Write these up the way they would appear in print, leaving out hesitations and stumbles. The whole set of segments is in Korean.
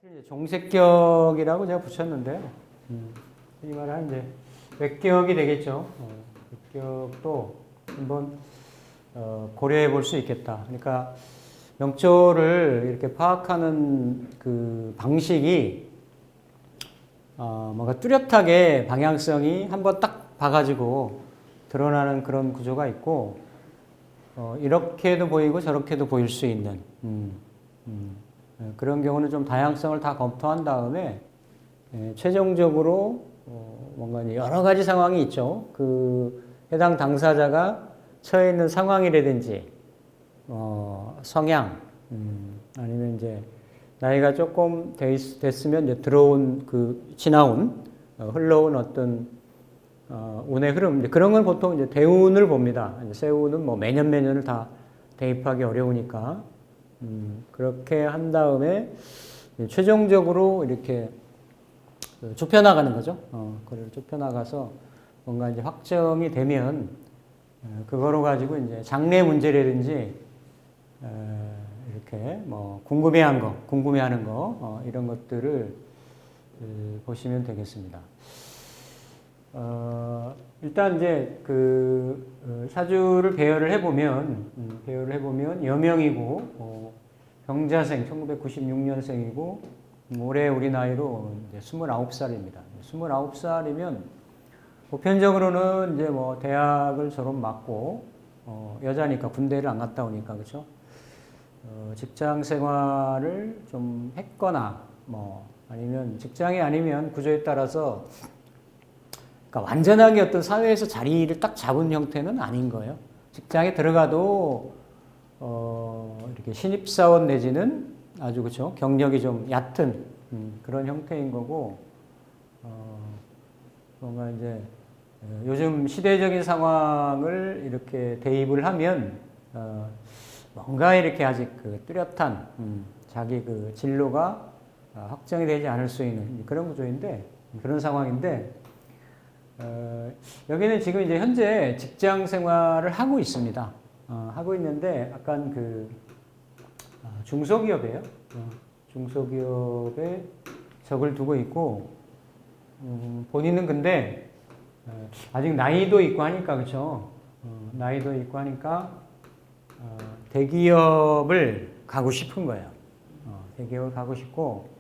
이제 종색격이라고 제가 붙였는데요. 이 말은 이제 외격이 되겠죠. 외격도 한번 고려해 볼 수 있겠다. 그러니까 명조를 이렇게 파악하는 그 방식이 뭔가 뚜렷하게 방향성이 한번 딱 봐가지고 드러나는 그런 구조가 있고, 이렇게도 보이고 저렇게도 보일 수 있는 그런 경우는 좀 다양성을 다 검토한 다음에 최종적으로 뭔가 여러 가지 상황이 있죠. 그 해당 당사자가 처해 있는 상황이라든지 성향, 아니면 이제 나이가 조금 됐으면 이제 들어온 지나온 흘러온 어떤 운의 흐름, 그런 건 보통 이제 대운을 봅니다. 세운은 뭐 매년을 다 대입하기 어려우니까 그렇게 한 다음에 최종적으로 이렇게 좁혀 나가는 거죠. 그걸 좁혀 나가서 뭔가 이제 확정이 되면 그거로 가지고 이제 장래 문제라든지 이렇게 뭐 궁금해하는 거 이런 것들을 보시면 되겠습니다. 일단 이제 그 사주를 배열을 해보면 여명이고 병자생 1996년생이고 올해 우리 나이로 이제 29살입니다. 29살이면 보편적으로는 이제 뭐 대학을 졸업 맞고 여자니까 군대를 안 갔다 오니까 그렇죠. 직장 생활을 좀 했거나 뭐 아니면 직장이 아니면 구조에 따라서 그러니까 완전하게 어떤 사회에서 자리를 딱 잡은 형태는 아닌 거예요. 직장에 들어가도 이렇게 신입사원 내지는 아주 그렇죠. 경력이 좀 얕은 그런 형태인 거고, 뭔가 이제 요즘 시대적인 상황을 이렇게 대입을 하면 뭔가 이렇게 아직 그 뚜렷한 자기 그 진로가 확정이 되지 않을 수 있는 그런 구조인데, 그런 상황인데, 여기는 지금 이제 현재 직장 생활을 하고 있습니다. 하고 있는데 약간 그 중소기업이에요. 중소기업에 적을 두고 있고, 본인은 근데 아직 나이도 있고 하니까 그렇죠. 나이도 있고 하니까 대기업을 가고 싶은 거예요. 대기업을 가고 싶고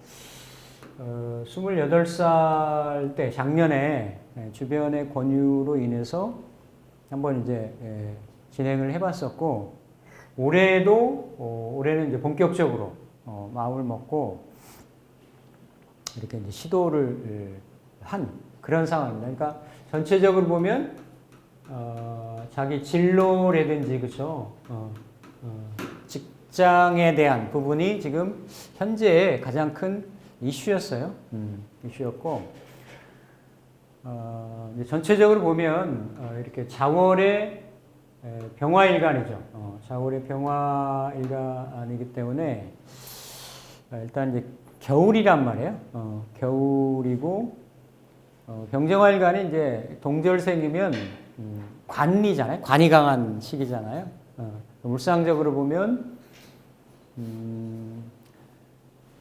28살 때 작년에 주변의 권유로 인해서 한번 이제 진행을 해봤었고, 올해는 이제 본격적으로 마음을 먹고 이렇게 이제 시도를 한 그런 상황입니다. 그러니까 전체적으로 보면 자기 진로라든지 그렇죠. 직장에 대한 부분이 지금 현재 가장 큰 이슈였어요. 이슈였고, 이제 전체적으로 보면 이렇게 자월의 병화일간이죠. 자월의 병화일간이기 때문에 일단 이제 겨울이란 말이에요. 겨울이고 병정화일간이 이제 동절생이면 관이잖아요. 관이 강한 시기잖아요. 물상적으로 보면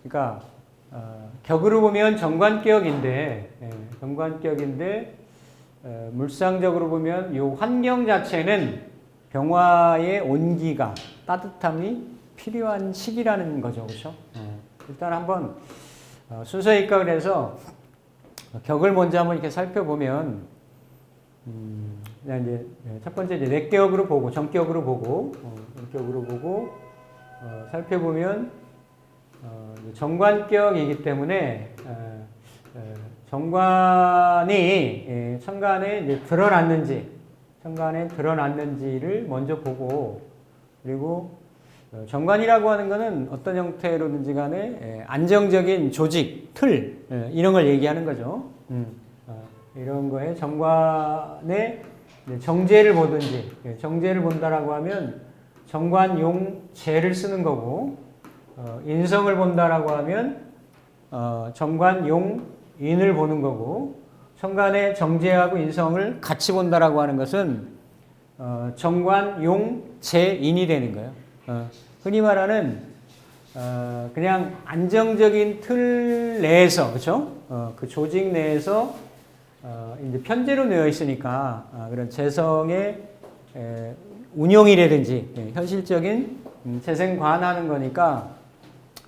그러니까 격으로 보면 정관격인데 물상적으로 보면 이 환경 자체는 병화의 온기가 따뜻함이 필요한 시기라는 거죠, 그렇죠? 일단 한번 순서일까 그래서 격을 먼저 한번 이렇게 살펴보면 이제 첫 번째 이제 내격으로 보고 정격으로 보고 살펴보면 정관격이기 때문에 정관이 천간에 이제 드러났는지를 먼저 보고, 그리고 정관이라고 하는 것은 어떤 형태로든지 간에 안정적인 조직, 틀 이런 걸 얘기하는 거죠. 이런 거에 정관의 정제를 보든지, 정제를 본다라고 하면 정관용제를 쓰는 거고, 인성을 본다라고 하면 정관용인을 보는 거고, 천간의 정제하고 인성을 같이 본다라고 하는 것은 정관, 용, 재, 인이 되는 거예요. 흔히 말하는 그냥 안정적인 틀 내에서, 그렇죠? 그 조직 내에서 이제 편제로 되어 있으니까 그런 재성의 운용이라든지 현실적인 재생관하는 거니까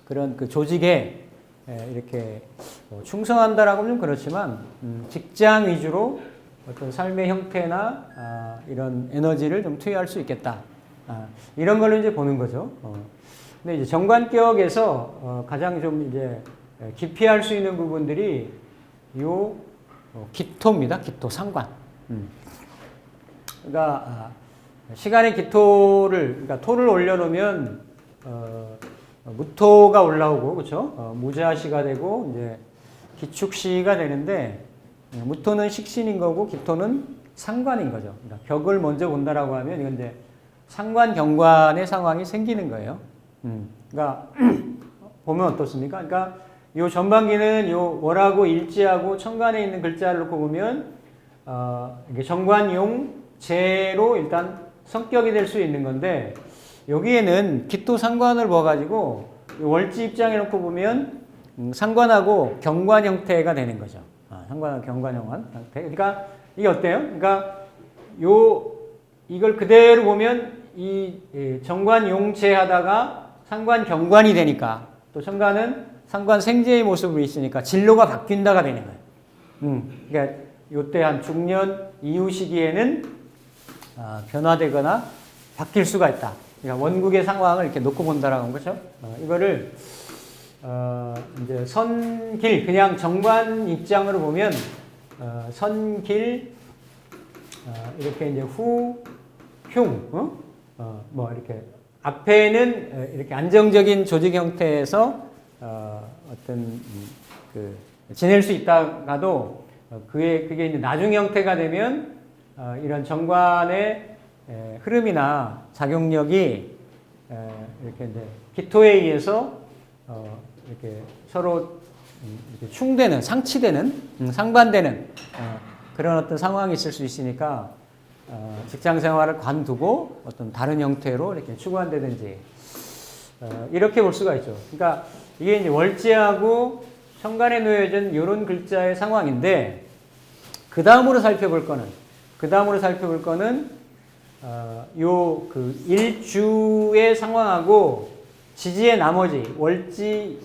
그런 그 조직에 이렇게 충성한다라고 하면 그렇지만 직장 위주로 어떤 삶의 형태나 이런 에너지를 좀 투여할 수 있겠다. 이런 걸로 이제 보는 거죠. 근데 이제 정관격에서 가장 좀 이제 기피할 수 있는 부분들이 요 기토입니다. 기토, 상관. 그러니까 시간의 기토를, 그러니까 토를 올려놓으면 무토가 올라오고, 그렇죠? 무자시가 되고 이제 기축시가 되는데 무토는 식신인 거고 기토는 상관인 거죠. 그러니까 격을 먼저 본다라고 하면 이건 이제 상관 경관의 상황이 생기는 거예요. 그러니까 보면 어떻습니까? 그러니까 요 전반기는 요 월하고 일지하고 천간에 있는 글자를 놓고 보면 이게 정관용 재로 일단 성격이 될 수 있는 건데 여기에는 기토 상관을 봐가지고 월지 입장에 놓고 보면 상관하고 경관 형태가 되는 거죠. 상관하고 경관 형태. 그러니까 이게 어때요? 그러니까 이걸 그대로 보면 이 정관용재 하다가 상관 경관이 되니까 또 천간은 상관 생재의 모습으로 있으니까 진로가 바뀐다가 되는 거예요. 그러니까 요때 한 중년 이후 시기에는 변화되거나 바뀔 수가 있다. 그러니까 원국의 상황을 이렇게 놓고 본다라는 거죠. 이거를 이제 선길 그냥 정관 입장으로 보면 선길 이렇게 이제 후 흉 뭐 이렇게 앞에는 이렇게 안정적인 조직 형태에서 어떤 그 지낼 수 있다가도 그게 이제 나중 형태가 되면 이런 정관의 흐름이나 작용력이 이렇게 이제 기토에 의해서 이렇게 서로 이렇게 충되는, 상치되는, 상반되는 그런 어떤 상황이 있을 수 있으니까 직장 생활을 관두고 어떤 다른 형태로 이렇게 추구한다든지 이렇게 볼 수가 있죠. 그러니까 이게 이제 월지하고 천간에 놓여진 이런 글자의 상황인데 그 다음으로 살펴볼 거는 요 그 일주의 상황하고 지지의 나머지 월지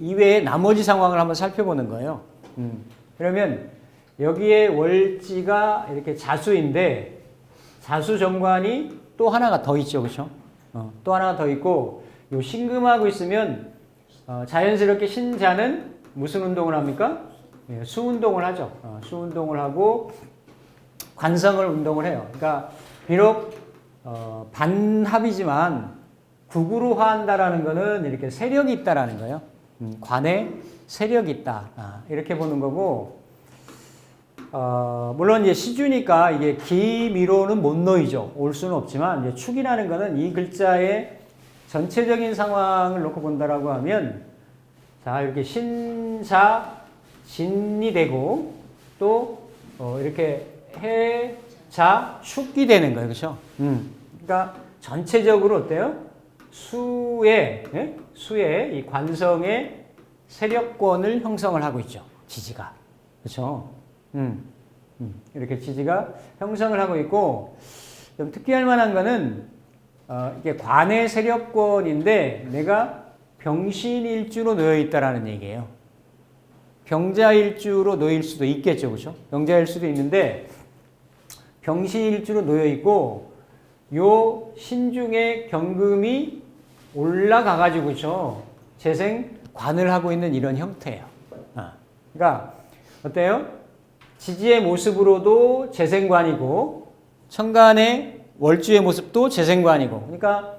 이외의 나머지 상황을 한번 살펴보는 거예요. 그러면 여기에 월지가 이렇게 자수인데 자수 정관이 또 하나가 더 있죠, 그렇죠? 또 하나가 더 있고 요 신금하고 있으면 자연스럽게 신자는 무슨 운동을 합니까? 예, 수운동을 하죠. 수운동을 하고 관성을 운동을 해요. 그러니까 비록 반합이지만 국으로 화한다라는 거는 이렇게 세력이 있다라는 거예요. 관에 세력이 있다. 이렇게 보는 거고, 물론 이제 시주니까 이게 기미로는 못 놓이죠. 올 수는 없지만, 이제 축이라는 거는 이 글자의 전체적인 상황을 놓고 본다라고 하면, 자, 이렇게 신사, 진이 되고, 또, 이렇게 해, 자, 축이 되는 거예요. 그렇죠? 그러니까 전체적으로 어때요? 수의 이 관성의 세력권을 형성을 하고 있죠. 지지가. 그렇죠? 이렇게 지지가 형성을 하고 있고, 좀 특기할 만한 거는, 이게 관의 세력권인데, 내가 병신일주로 놓여 있다라는 얘기예요. 병자일주로 놓일 수도 있겠죠. 그렇죠? 병자일 수도 있는데, 병신일주로 놓여 있고, 요 신중의 경금이 올라가가지고, 그렇죠? 재생관을 하고 있는 이런 형태예요. 그러니까, 어때요? 지지의 모습으로도 재생관이고, 천간의 월주의 모습도 재생관이고, 그러니까,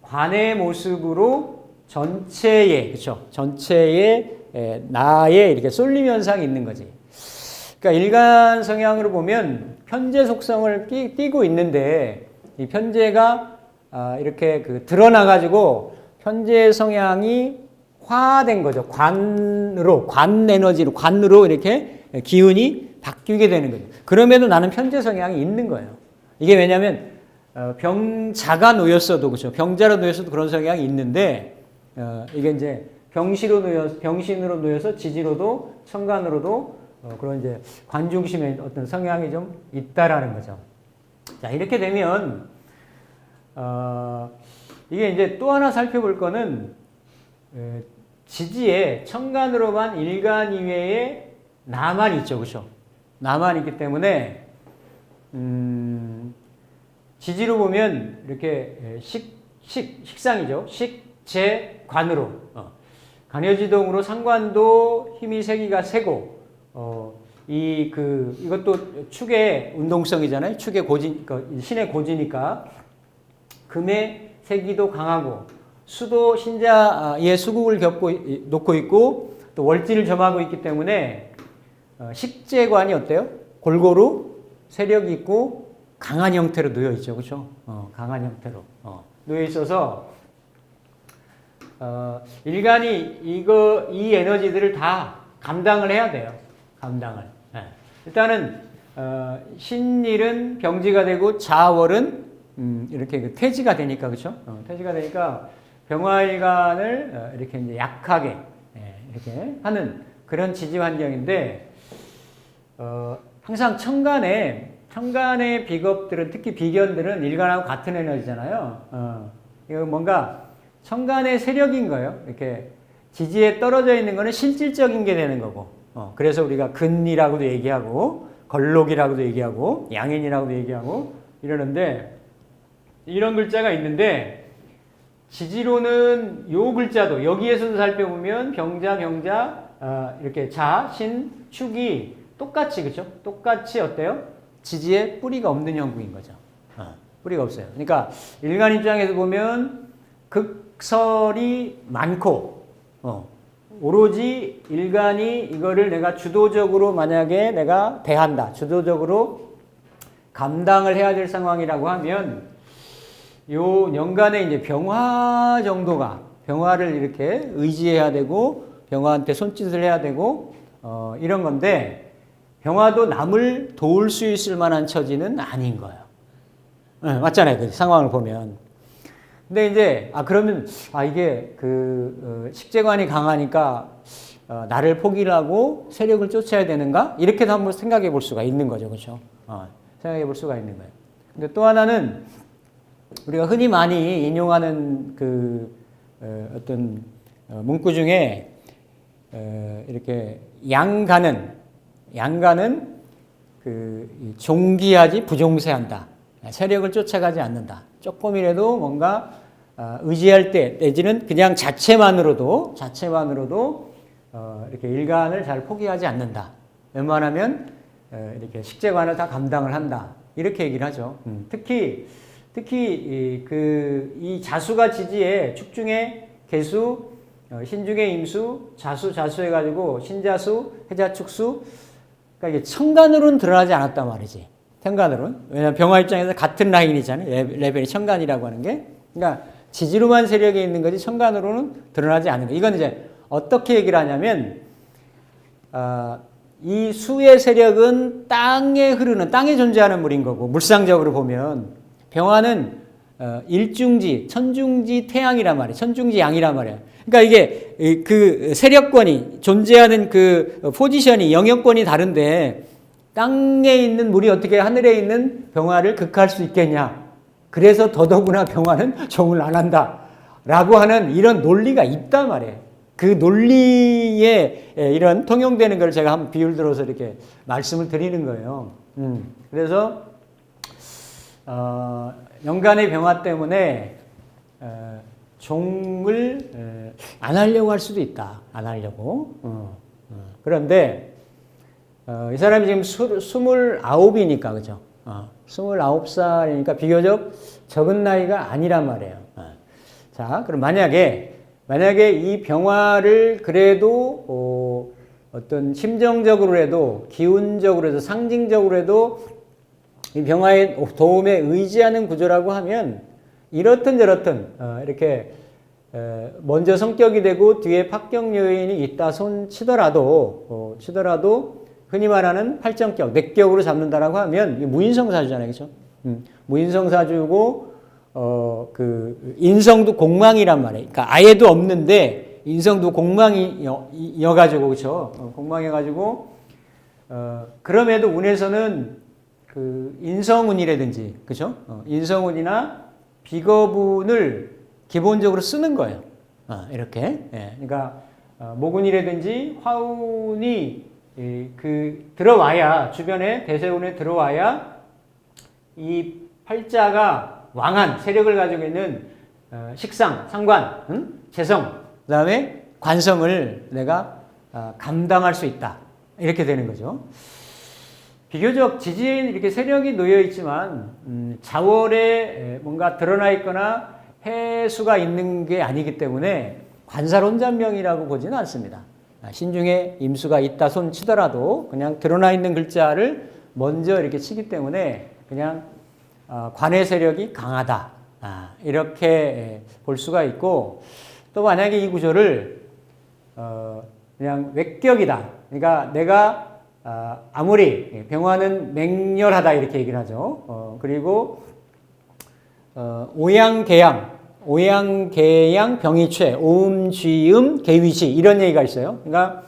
관의 모습으로 전체의, 그렇죠? 전체의 나에 이렇게 쏠림 현상이 있는 거지. 그러니까 일간 성향으로 보면 편재 속성을 띠고 있는데 이 편재가 이렇게 드러나가지고 편재 성향이 화된 거죠. 관으로, 관 에너지로, 관으로 이렇게 기운이 바뀌게 되는 거죠. 그럼에도 나는 편재 성향이 있는 거예요. 이게 왜냐하면 병자가 놓였어도 그렇죠. 병자로 놓였어도 그런 성향이 있는데 이게 이제 병신으로 놓여서 지지로도 천간으로도 그런 이제 관중심의 어떤 성향이 좀 있다라는 거죠. 자, 이렇게 되면 이게 이제 또 하나 살펴볼 거는 지지에 천간으로만 일간 이외에 나만 있죠, 그렇죠? 나만 있기 때문에 지지로 보면 이렇게 식상이죠. 식재관으로 간여지동으로 상관도 힘이 세기가 세고 이것도 축의 운동성이잖아요. 축의 고진, 신의 고지니까 금의 세기도 강하고 수도 신자의 수국을 놓고 있고 또 월지를 점하고 있기 때문에 식재관이 어때요? 골고루 세력이 있고 강한 형태로 놓여 있죠, 그렇죠? 강한 형태로 놓여 있어서 일간이 이 에너지들을 다 감당을 해야 돼요. 감당을. 네. 일단은 신일은 병지가 되고 자월은 이렇게 태지가 되니까 그렇죠? 태지가 되니까 병화일간을 이렇게 이제 약하게 이렇게 하는 그런 지지 환경인데 항상 천간의 비겁들은 특히 비견들은 일간하고 같은 에너지잖아요. 이거 뭔가 천간의 세력인 거예요. 이렇게 지지에 떨어져 있는 거는 실질적인 게 되는 거고. 그래서 우리가 근이라고도 얘기하고 걸록이라고도 얘기하고 양인이라고도 얘기하고 이러는데 이런 글자가 있는데 지지로는 요 글자도 여기에서도 살펴보면 병자 이렇게 자, 신, 축이 똑같이 그렇죠? 똑같이 어때요? 지지에 뿌리가 없는 형국인 거죠. 뿌리가 없어요. 그러니까 일간 입장에서 보면 극설이 많고 오로지 일간이 이거를 내가 주도적으로 만약에 내가 대한다. 주도적으로 감당을 해야 될 상황이라고 하면 요 연간에 이제 병화를 이렇게 의지해야 되고 병화한테 손짓을 해야 되고 이런 건데 병화도 남을 도울 수 있을 만한 처지는 아닌 거예요. 네, 맞잖아요. 그 상황을 보면. 근데 이제 그러면 이게 식재관이 강하니까 나를 포기를 하고 세력을 쫓아야 되는가? 이렇게도 한번 생각해 볼 수가 있는 거죠, 그렇죠? 생각해 볼 수가 있는 거예요. 근데 또 하나는 우리가 흔히 많이 인용하는 어떤 문구 중에 이렇게 양간은 종기하지 부종세한다. 세력을 쫓아가지 않는다. 조금이라도 뭔가 의지할 때 내지는 그냥 자체만으로도 이렇게 일간을 잘 포기하지 않는다. 웬만하면 이렇게 식재관을 다 감당을 한다. 이렇게 얘기를 하죠. 특히 이 자수가 지지에 축중에 개수, 신중에 임수, 자수 해가지고 신자수, 해자축수. 그러니까 이게 천간으로는 드러나지 않았단 말이지. 천간으로는. 왜냐하면 병화 입장에서 같은 라인이잖아요. 레벨이 천간이라고 하는 게. 그러니까 지지로만 세력이 있는 거지 천간으로는 드러나지 않는 거. 이건 이제 어떻게 얘기를 하냐면 이 수의 세력은 땅에 존재하는 물인 거고 물상적으로 보면 병화는 일중지, 천중지 태양이란 말이에요. 천중지 양이란 말이에요. 그러니까 이게 그 세력권이 존재하는 그 포지션이 영역권이 다른데 땅에 있는 물이 어떻게 하늘에 있는 병화를 극할 수 있겠냐. 그래서 더더구나 병화는 종을 안 한다. 라고 하는 이런 논리가 있단 말이에요. 그 논리에 이런 통용되는 걸 제가 한번 비유를 들어서 이렇게 말씀을 드리는 거예요. 그래서 연간의 병화 때문에 종을 안 하려고 할 수도 있다. 안 하려고. 그런데 이 사람이 지금 29이니까 그죠? 29살이니까 비교적 적은 나이가 아니란 말이에요. 자, 그럼 만약에 이 병화를 그래도 어떤 심정적으로라도 기운적으로라도 상징적으로라도 이 병화의 도움에 의지하는 구조라고 하면 이렇든 저렇든 이렇게 먼저 성격이 되고 뒤에 합격 요인이 있다 손 치더라도 흔히 말하는 팔정격, 내격으로 잡는다라고 하면 이게 무인성사주잖아요, 그렇죠? 무인성사주고 그 인성도 공망이란 말이에요. 그러니까 아예도 없는데 인성도 공망이여가지고 그렇죠? 공망해가지고 그럼에도 운에서는 그 인성운이라든지 그렇죠? 인성운이나 비겁운을 기본적으로 쓰는 거예요. 이렇게. 예, 그러니까 목운이라든지 화운이 그 들어와야 주변에 대세운에 들어와야 이 팔자가 왕한 세력을 가지고 있는 식상, 상관, 재성, 그다음에 관성을 내가 감당할 수 있다. 이렇게 되는 거죠. 비교적 지지에는 이렇게 세력이 놓여 있지만 자월에 뭔가 드러나 있거나 해수가 있는 게 아니기 때문에 관살혼전명이라고 보지는 않습니다. 신중에 임수가 있다 손 치더라도 그냥 드러나 있는 글자를 먼저 이렇게 치기 때문에 그냥 관의 세력이 강하다. 이렇게 볼 수가 있고 또 만약에 이 구조를 그냥 외격이다. 그러니까 내가 아무리 병화는 맹렬하다 이렇게 얘기를 하죠. 그리고 오양개양, 병이최, 오음쥐음, 개위시 이런 얘기가 있어요. 그러니까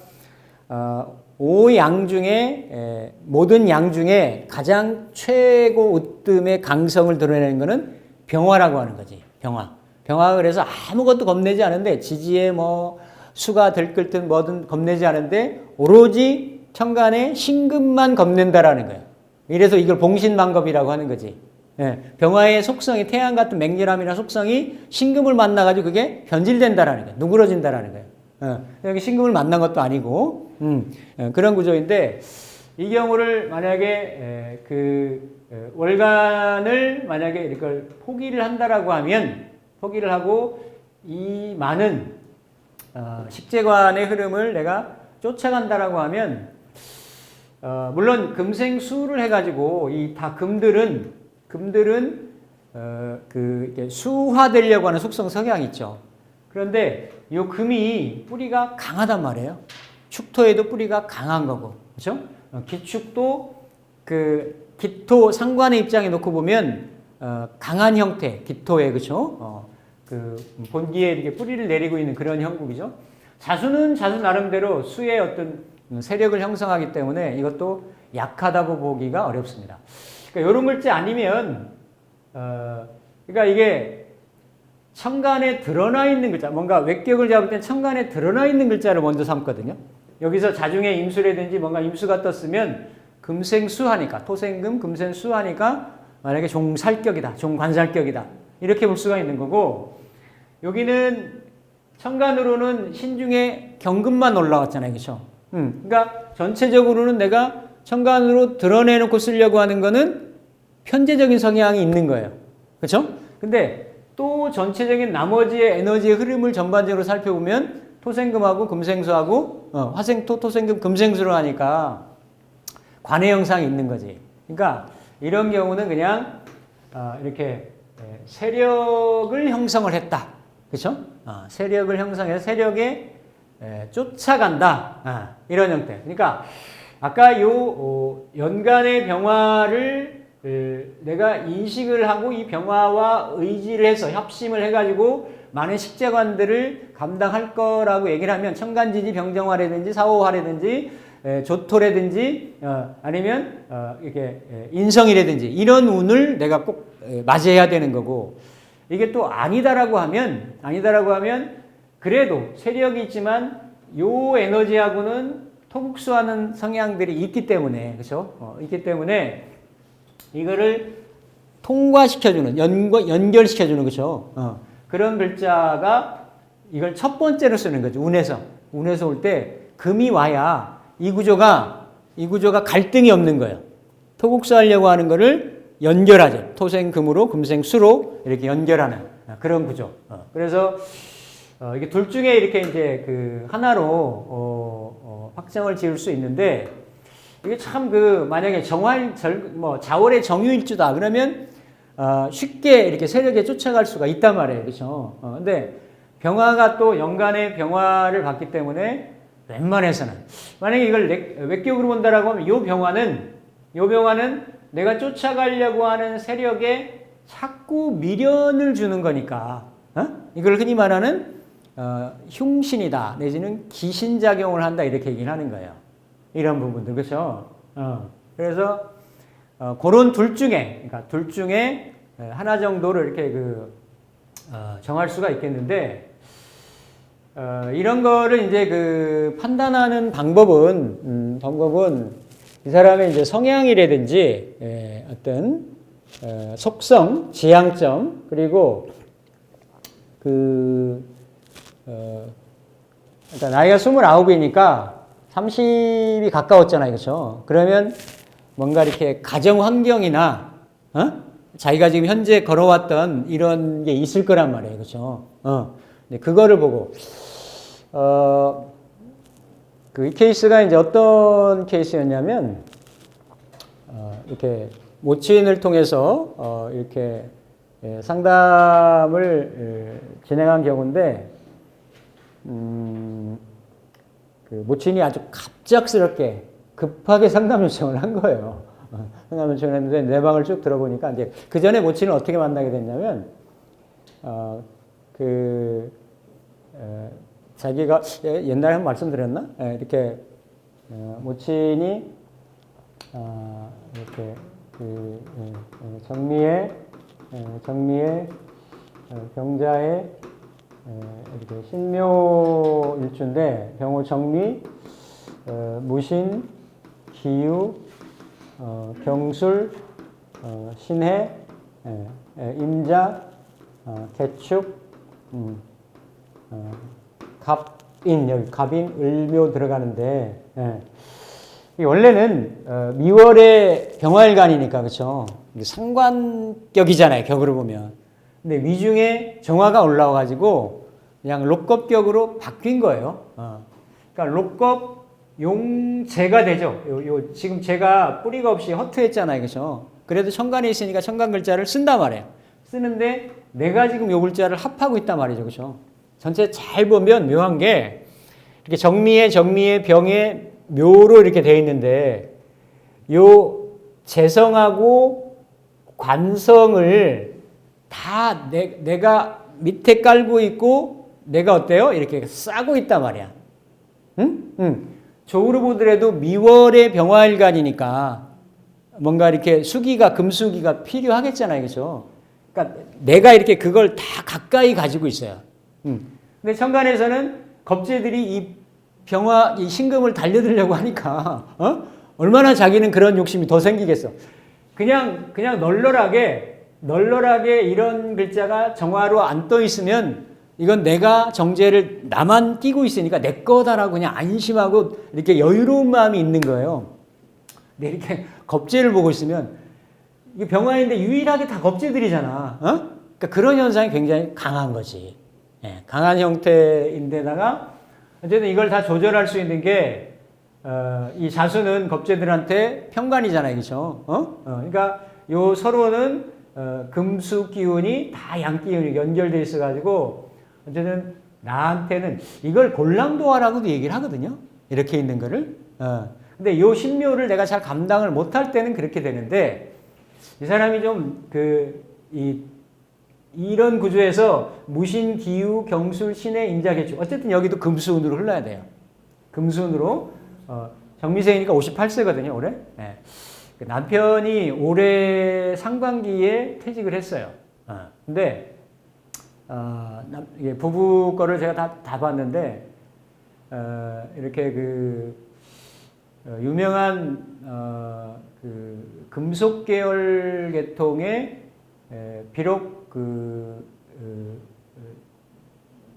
오양 중에 모든 양 중에 가장 최고 으뜸의 강성을 드러내는 것은 병화라고 하는 거지. 병화 그래서 아무것도 겁내지 않은데 지지에 뭐 수가 들끓든 뭐든 겁내지 않은데 오로지 천간에 신금만 겁낸다라는 거예요. 이래서 이걸 봉신만겁이라고 하는 거지. 예, 병화의 속성이 태양 같은 맹렬함이나 속성이 신금을 만나가지고 그게 변질된다라는 거예요. 누그러진다라는 거예요. 여기 신금을 만난 것도 아니고 그런 구조인데 이 경우를 만약에 월간을 만약에 이걸 포기를 한다라고 하면 포기를 하고 이 많은 식재관의 흐름을 내가 쫓아간다라고 하면 물론 금생수를 해가지고 이 다 금들은 수화되려고 하는 속성 성향이 있죠. 그런데 이 금이 뿌리가 강하단 말이에요. 축토에도 뿌리가 강한 거고, 그렇죠? 기축도 그 기토 상관의 입장에 놓고 보면 강한 형태, 기토에 그렇죠? 그 본기에 이렇게 뿌리를 내리고 있는 그런 형국이죠. 자수는 자수 나름대로 수의 어떤 세력을 형성하기 때문에 이것도 약하다고 보기가 어렵습니다. 그러니까 이런 글자 아니면 그러니까 이게 천간에 드러나 있는 글자, 뭔가 외격을 잡을 땐 천간에 드러나 있는 글자를 먼저 삼거든요. 여기서 자중에 임수라든지 뭔가 임수가 떴으면 금생수하니까 토생금 금생수하니까 만약에 종살격이다, 종관살격이다 이렇게 볼 수가 있는 거고 여기는 천간으로는 신중에 경금만 올라왔잖아요, 그렇죠? 그러니까 전체적으로는 내가 천간으로 드러내놓고 쓰려고 하는 거는 편재적인 성향이 있는 거예요. 그렇죠? 근데 또 전체적인 나머지의 에너지의 흐름을 전반적으로 살펴보면 토생금하고 금생수하고 화생토, 토생금, 금생수로 하니까 관의 형상이 있는 거지. 그러니까 이런 경우는 그냥 이렇게 세력을 형성을 했다. 그렇죠? 세력을 형성해서 세력에 쫓아간다. 이런 형태. 그러니까 아까 요 연간의 병화를 내가 인식을 하고 이 병화와 의지를 해서 협심을 해가지고 많은 식재관들을 감당할 거라고 얘기를 하면 천간지지 병정화라든지 사호화라든지 조토라든지 아니면 이렇게 인성이라든지 이런 운을 내가 꼭 맞이해야 되는 거고 이게 또 아니다라고 하면 그래도 세력이 있지만 요 에너지하고는 토국수하는 성향들이 있기 때문에 그렇죠? 있기 때문에 이거를 통과시켜주는 연결시켜주는 그렇죠? 그런 글자가 이걸 첫 번째로 쓰는 거죠. 운에서 올 때 금이 와야 이 구조가 갈등이 없는 거예요. 토국수하려고 하는 거를 연결하죠. 토생금으로 금생수로 이렇게 연결하는 그런 구조. 그래서 이게 둘 중에 이렇게 이제 그 하나로 확정을 지을 수 있는데 이게 참 만약에 자월의 정유일주다 그러면 쉽게 이렇게 세력에 쫓아갈 수가 있단 말이에요, 그렇죠? 근데 병화가 또 연간의 병화를 받기 때문에 웬만해서는. 만약에 이걸 외격으로 본다라고 하면 요 병화는 내가 쫓아가려고 하는 세력에 자꾸 미련을 주는 거니까, 이걸 흔히 말하는 흉신이다 내지는 기신작용을 한다 이렇게 얘기를 하는 거예요. 이런 부분들, 그렇죠? 그래서 그런 둘 중에 하나 정도를 이렇게 정할 수가 있겠는데, 이런 거를 이제 판단하는 방법은 이 사람의 이제 성향이라든지 어떤 속성, 지향점, 그리고 그러니까 나이가 29이니까 30이 가까웠잖아요, 그렇죠? 그러면 뭔가 이렇게 가정 환경이나 자기가 지금 현재 걸어왔던 이런 게 있을 거란 말이에요, 그렇죠? 그거를 보고 이 케이스가 이제 어떤 케이스였냐면 이렇게 모친을 통해서 이렇게 상담을 진행한 경우인데, 모친이 아주 갑작스럽게 급하게 상담 요청을 한 거예요. 상담 요청을 했는데 내 방을 쭉 들어보니까 이제 그 전에 모친을 어떻게 만나게 됐냐면, 자기가 옛날에 한 말씀드렸나? 이렇게 모친이 이렇게 정미의 병자의 이렇게 신묘일주인데, 병호 정미, 무신, 기유, 경술, 신해, 임자, 개축, 갑인, 여기 갑인, 을묘 들어가는데, 원래는 미월의 병화일간이니까, 그렇죠? 상관격이잖아요, 격으로 보면. 근데 위중에 정화가 올라와가지고 그냥 록겁격으로 바뀐 거예요. 그러니까 록겁 용재가 되죠. 지금 제가 뿌리가 없이 허투했잖아요, 그렇죠? 그래도 천간에 있으니까 천간 글자를 쓴단 말이에요. 쓰는데 내가 지금 요 글자를 합하고 있단 말이죠, 그렇죠? 전체 잘 보면 묘한 게 이렇게 정미의 병에 묘로 이렇게 돼 있는데, 요 재성하고 관성을 다 내가 밑에 깔고 있고, 내가 어때요? 이렇게 싸고 있단 말이야. 조으로 보더라도 미월의 병화일간이니까 뭔가 이렇게 금수기가 필요하겠잖아요, 그렇죠? 그러니까 내가 이렇게 그걸 다 가까이 가지고 있어요. 근데 천간에서는 겁재들이 이 신금을 달려들려고 하니까, 얼마나 자기는 그런 욕심이 더 생기겠어. 그냥 널널하게 이런 글자가 정화로 안 떠 있으면 이건 내가 정제를 나만 띄고 있으니까 내 거다라고 그냥 안심하고 이렇게 여유로운 마음이 있는 거예요. 근데 이렇게 겁재를 보고 있으면, 이게 병화인데 유일하게 다 겁재들이잖아. 그러니까 그런 현상이 굉장히 강한 거지. 강한 형태인데다가 어쨌든 이걸 다 조절할 수 있는 게 이 자수는 겁재들한테 편관이잖아요, 그렇죠? 그러니까 요 서로는 금수 기운이 다 양 기운이 연결돼 있어가지고 어쨌든 나한테는 이걸 골랑도화라고도 얘기를 하거든요. 이렇게 있는 거를. 근데 요 신묘를 내가 잘 감당을 못할 때는 그렇게 되는데, 이 사람이 좀 이런 구조에서 무신, 기유, 경술, 신해, 임자, 개축, 어쨌든 여기도 금수운으로 흘러야 돼요. 금수운으로. 정미생이니까 58세거든요, 올해. 남편이 올해 상반기에 퇴직을 했어요. 근데 부부 거를 제가 다 봤는데, 이렇게 유명한 금속 계열 계통의 비록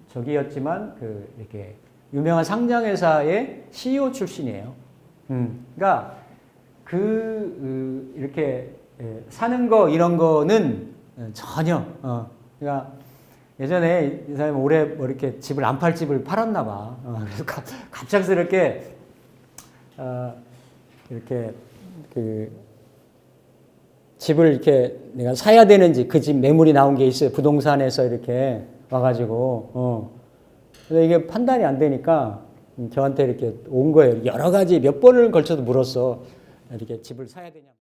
저기였지만 이렇게 유명한 상장회사의 CEO 출신이에요. 그러니까 이렇게 사는 거 이런 거는 전혀. 그러니까 예전에 이 사람이 올해 뭐 이렇게 집을 안 팔 집을 팔았나 봐. 그래서 갑작스럽게 이렇게 집을 이렇게 내가 사야 되는지, 그 집 매물이 나온 게 있어요. 부동산에서 이렇게 와가지고. 근데 이게 판단이 안 되니까 저한테 이렇게 온 거예요. 여러 가지 몇 번을 걸쳐서 물었어. 이렇게 집을 사야 되냐.